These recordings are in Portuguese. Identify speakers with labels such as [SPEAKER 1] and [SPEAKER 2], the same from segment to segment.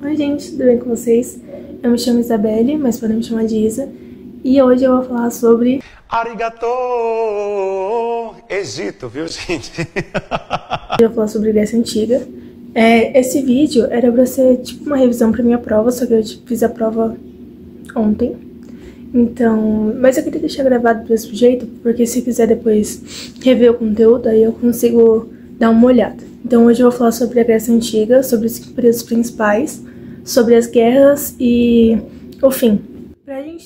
[SPEAKER 1] Oi gente, tudo bem com vocês? Eu me chamo Isabelle, mas podem me chamar de Isa. E hoje eu vou falar sobre...
[SPEAKER 2] Arigato! Egito, viu gente?
[SPEAKER 1] Eu vou falar sobre Grécia Antiga. Esse vídeo era pra ser tipo uma revisão pra minha prova, só que eu fiz a prova ontem. Então, mas eu queria deixar gravado do mesmo jeito, porque se quiser depois rever o conteúdo, aí eu consigo dar uma olhada. Então hoje eu vou falar sobre a Grécia Antiga, sobre os períodos principais, sobre as guerras e o fim.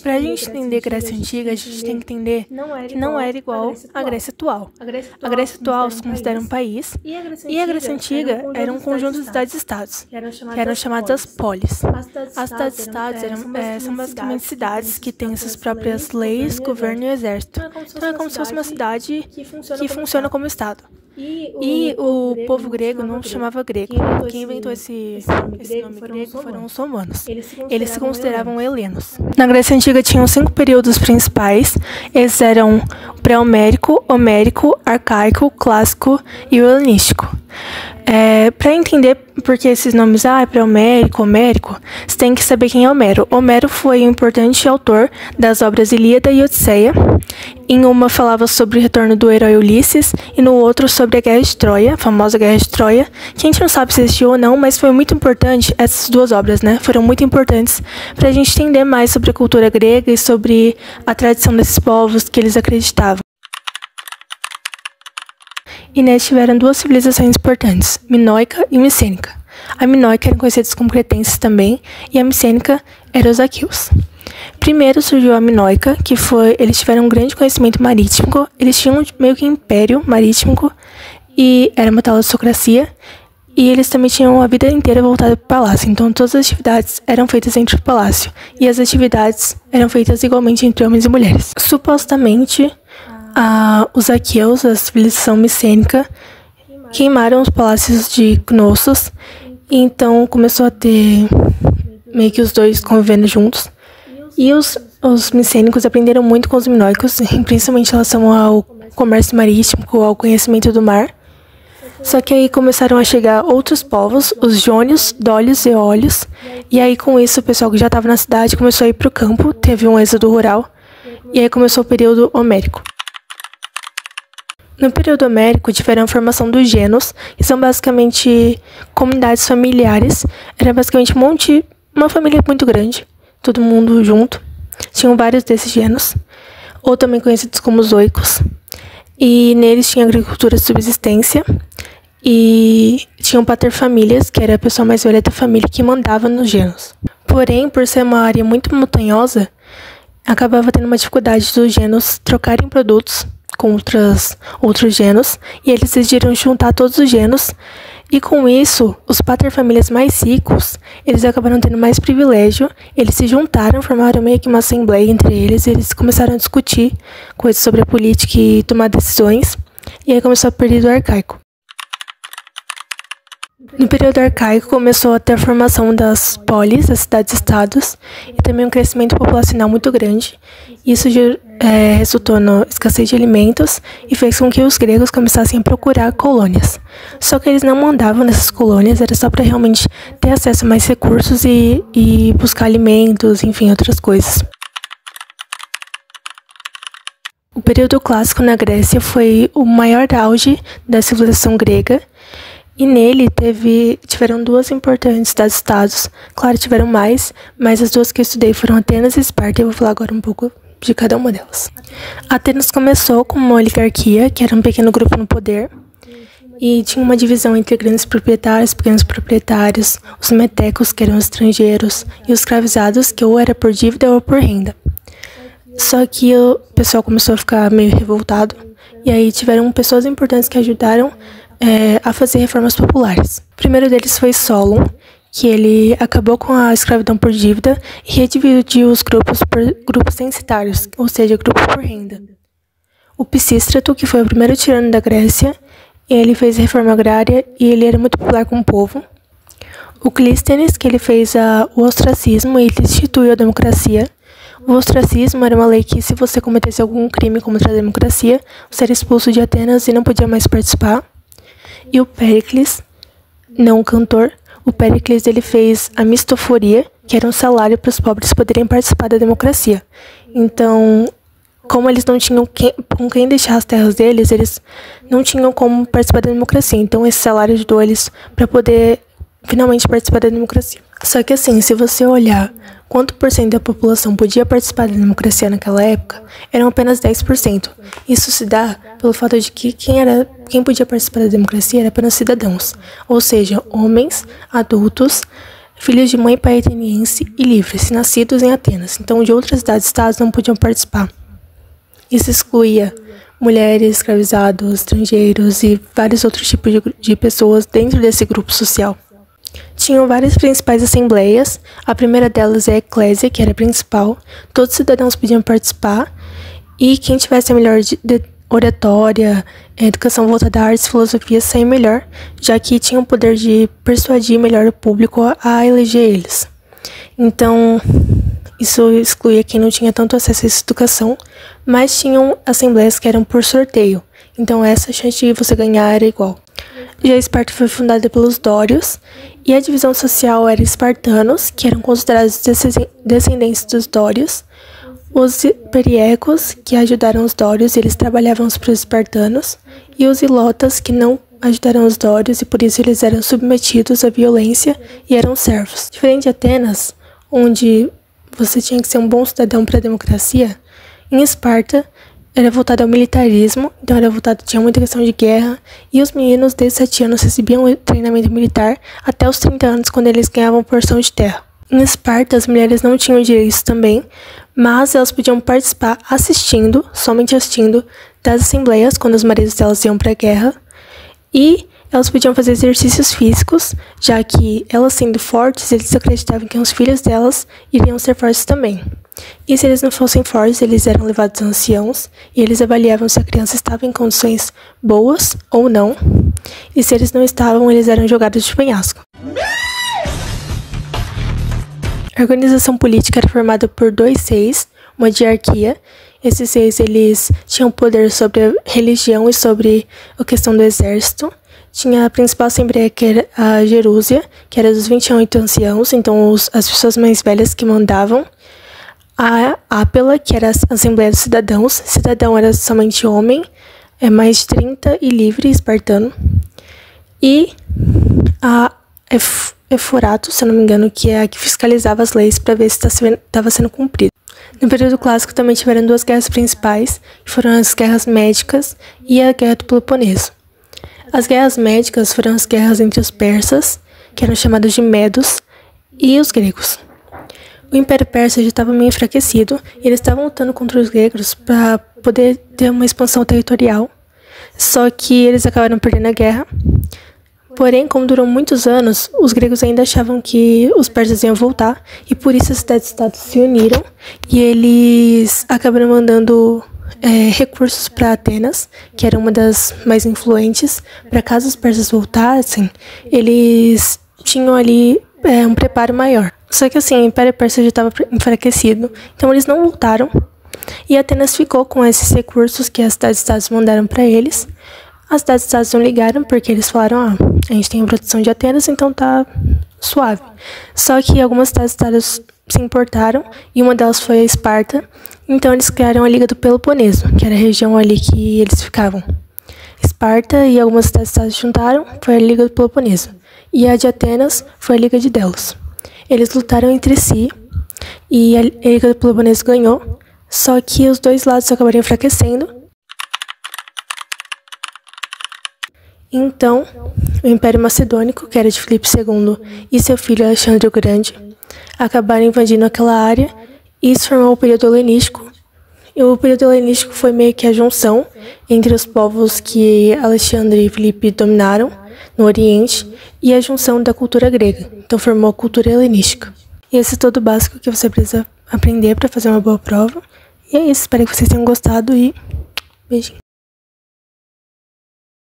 [SPEAKER 1] Pra gente entender a Grécia Antiga, a gente tem que entender que não era igual à Grécia atual. A Grécia atual se considera um país, e a Grécia Antiga era um conjunto de cidades-estados, que eram chamadas polis. As cidades-estados são basicamente cidades que têm suas próprias leis, governo e exército. Então é como se fosse uma cidade que funciona como estado. E o povo grego não chamava grego. Quem inventou esse nome grego foram os romanos. Eles se consideravam helenos. Na Grécia Antiga tinham 5 períodos principais. Eles eram pré-homérico, homérico, arcaico, clássico e helenístico. Para entender por que esses nomes, pré-homérico, homérico, você tem que saber quem é Homero. Homero foi um importante autor das obras Ilíada e Odisseia. Em uma falava sobre o retorno do herói Ulisses e no outro sobre a Guerra de Troia, a famosa Guerra de Troia, que a gente não sabe se existiu ou não, mas foi muito importante, essas duas obras, né? Foram muito importantes para a gente entender mais sobre a cultura grega e sobre a tradição desses povos que eles acreditavam. E neles tiveram 2 civilizações importantes, minoica e micênica. A minoica eram conhecidos como cretenses também, e a micênica eram os aqueus. Primeiro surgiu a minoica, eles tiveram um grande conhecimento marítimo, eles tinham meio que um império marítimo, e era uma taurocracia, e eles também tinham a vida inteira voltada para o palácio, então todas as atividades eram feitas entre o palácio, e as atividades eram feitas igualmente entre homens e mulheres. Supostamente, os aqueus, a civilização micênica, queimaram os palácios de Knossos, e então começou a ter meio que os dois convivendo juntos. E os micênicos aprenderam muito com os minoicos, principalmente em relação ao comércio marítimo, ao conhecimento do mar. Só que aí começaram a chegar outros povos, os jônios, dólios e eólios, e aí com isso o pessoal que já estava na cidade começou a ir para o campo, teve um êxodo rural, e aí começou o período homérico. No período homérico, tiveram a formação dos gênos, que são basicamente comunidades familiares. Era basicamente uma família muito grande, todo mundo junto. Tinham vários desses gênos, ou também conhecidos como zoicos. E neles tinha agricultura de subsistência, e tinham paterfamílias, que era a pessoa mais velha da família que mandava nos gênos. Porém, por ser uma área muito montanhosa, acabava tendo uma dificuldade dos gênos trocarem produtos com outros gênos, e eles decidiram juntar todos os gênos, e com isso, os paterfamílias mais ricos, eles acabaram tendo mais privilégio, eles se juntaram, formaram meio que uma assembleia entre eles, e eles começaram a discutir coisas sobre a política e tomar decisões, e aí começou o período arcaico. No período arcaico começou a ter a formação das polis, as cidades-estados, e também um crescimento populacional muito grande. Isso resultou na escassez de alimentos e fez com que os gregos começassem a procurar colônias. Só que eles não mandavam nessas colônias, era só para realmente ter acesso a mais recursos e buscar alimentos, enfim, outras coisas. O período clássico na Grécia foi o maior auge da civilização grega, e nele tiveram 2 importantes cidades-estados. Claro, tiveram mais, mas as 2 que eu estudei foram Atenas e Esparta, e eu vou falar agora um pouco de cada uma delas. Atenas começou com uma oligarquia, que era um pequeno grupo no poder, e tinha uma divisão entre grandes proprietários, pequenos proprietários, os metecos, que eram estrangeiros, e os escravizados, que ou era por dívida ou por renda. Só que o pessoal começou a ficar meio revoltado, e aí tiveram pessoas importantes que ajudaram a fazer reformas populares. O primeiro deles foi Solon, que ele acabou com a escravidão por dívida e redividiu os grupos por grupos censitários, ou seja, grupos por renda. O Pisístrato, que foi o primeiro tirano da Grécia, ele fez a reforma agrária e ele era muito popular com o povo. O Clístenes, que ele fez o ostracismo e ele instituiu a democracia. O ostracismo era uma lei que, se você cometesse algum crime contra a democracia, você era expulso de Atenas e não podia mais participar. E o Péricles, não o cantor, o Péricles ele fez a mistoforia, que era um salário para os pobres poderem participar da democracia. Então, como eles não tinham com quem deixar as terras deles, eles não tinham como participar da democracia. Então, esse salário ajudou eles para poder finalmente participar da democracia. Só que assim, se você olhar quanto por cento da população podia participar da democracia naquela época, eram apenas 10%. Isso se dá pelo fato de que quem podia participar da democracia era apenas cidadãos, ou seja, homens, adultos, filhos de mãe pai ateniense e livres, nascidos em Atenas. Então, de outras cidades-estados não podiam participar. Isso excluía mulheres, escravizados, estrangeiros e vários outros tipos de pessoas dentro desse grupo social. Tinham várias principais assembleias, a primeira delas é a eclésia, que era a principal, todos os cidadãos podiam participar, e quem tivesse a melhor oratória, educação voltada à artes e filosofia saía melhor, já que tinham o poder de persuadir melhor o público a eleger eles. Então, isso excluía quem não tinha tanto acesso a essa educação, mas tinham assembleias que eram por sorteio, então essa chance de você ganhar era igual. Já Esparta foi fundada pelos dórios, e a divisão social era espartanos, que eram considerados descendentes dos dórios, os periecos, que ajudaram os dórios, eles trabalhavam para os espartanos, e os ilotas, que não ajudaram os dórios, e por isso eles eram submetidos à violência e eram servos. Diferente de Atenas, onde você tinha que ser um bom cidadão para a democracia, em Esparta era voltado ao militarismo, então tinha muita questão de guerra, e os meninos desde 7 anos recebiam treinamento militar até os 30 anos, quando eles ganhavam porção de terra. Em Esparta, as mulheres não tinham direitos também, mas elas podiam participar somente assistindo, das assembleias, quando os maridos delas iam para a guerra, e elas podiam fazer exercícios físicos, já que elas sendo fortes, eles acreditavam que os filhos delas iriam ser fortes também. E se eles não fossem fortes, eles eram levados a anciãos, e eles avaliavam se a criança estava em condições boas ou não, e se eles não estavam, eles eram jogados de penhasco. A organização política era formada por 2 reis, uma diarquia. Esses reis eles tinham poder sobre a religião e sobre a questão do exército. Tinha a principal assembleia, que era a Gerúsia, que era dos 28 anciãos, então as pessoas mais velhas que mandavam. A Ápela, que era a Assembleia dos Cidadãos. Cidadão era somente homem, mais de 30 e livre, espartano. E a Eforato, se eu não me engano, que é a que fiscalizava as leis para ver se estava sendo cumprido. No período clássico também tiveram 2 guerras principais, que foram as guerras médicas e a Guerra do Peloponeso. As guerras médicas foram as guerras entre os persas, que eram chamados de medos, e os gregos. O Império Persa já estava meio enfraquecido, e eles estavam lutando contra os gregos para poder ter uma expansão territorial, só que eles acabaram perdendo a guerra. Porém, como durou muitos anos, os gregos ainda achavam que os persas iam voltar, e por isso as cidades-estados se uniram, e eles acabaram mandando recursos para Atenas, que era uma das mais influentes, para caso os persas voltassem, eles tinham ali um preparo maior. Só que assim, o Império Persa já estava enfraquecido, então eles não voltaram, e Atenas ficou com esses recursos que as cidades-estados mandaram para eles. As cidades-estados não ligaram, porque eles falaram, a gente tem a proteção de Atenas, então tá suave. Só que algumas cidades-estados se importaram, e uma delas foi a Esparta, então eles criaram a Liga do Peloponeso, que era a região ali que eles ficavam. Esparta e algumas cidades-estados se juntaram, foi a Liga do Peloponeso, e a de Atenas foi a Liga de Delos. Eles lutaram entre si, e a Liga do Peloponeso ganhou, só que os 2 lados acabaram enfraquecendo. Então, o Império Macedônico, que era de Filipe II, e seu filho Alexandre o Grande, acabaram invadindo aquela área, e isso formou o período helenístico. E o período helenístico foi meio que a junção entre os povos que Alexandre e Filipe dominaram no Oriente e a junção da cultura grega. Então formou a cultura helenística. E esse é todo o básico que você precisa aprender para fazer uma boa prova. E é isso, espero que vocês tenham gostado e beijinho.